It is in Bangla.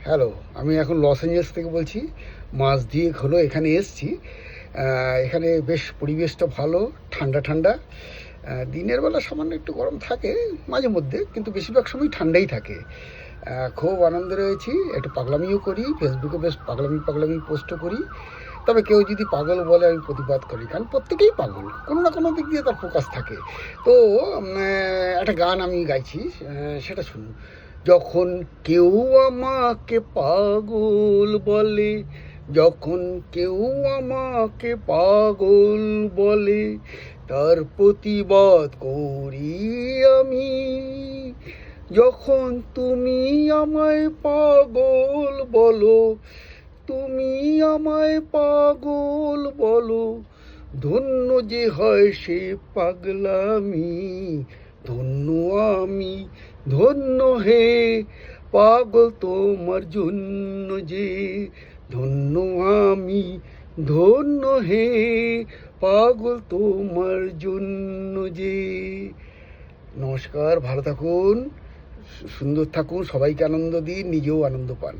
হ্যালো, আমি এখন লস এঞ্জেলস থেকে বলছি। মাস দুয়েক হলো এখানে এসেছি। এখানে বেশ পরিবেশটা ভালো, ঠান্ডা ঠান্ডা। দিনের বেলা সামান্য একটু গরম থাকে মাঝে মধ্যে, কিন্তু বেশিরভাগ সময় ঠান্ডাই থাকে। খুব আনন্দে রয়েছি, একটু পাগলামিও করি, ফেসবুকে বেশ পাগলামি পাগলামি পোস্টও করি। তবে কেউ যদি পাগল বলে আমি প্রতিবাদ করি, কারণ প্রত্যেকেই পাগল, কোনো না কোনো দিক দিয়ে তার ফোকাস থাকে। তো একটা গান আমি গাইছি, সেটা শুনুন। যখন কেউ আমাকে পাগল বলে, যখন কেউ আমাকে পাগল বলে, তার প্রতিবাদ করি আমি। যখন তুমি আমায় পাগল বলো, তুমি আমায় পাগল বলো, ধন্য যে হয় সে পাগলামি। ধন্য আমি, ধন্য হে, পাগল তোমার জন্য যে। ধন্য আমি, ধন্য হে, পাগল তোমার জন্য যে। নমস্কার, ভালো থাকুন, সুন্দর থাকুন, সবাইকে আনন্দ দিন, নিজেও আনন্দ পান।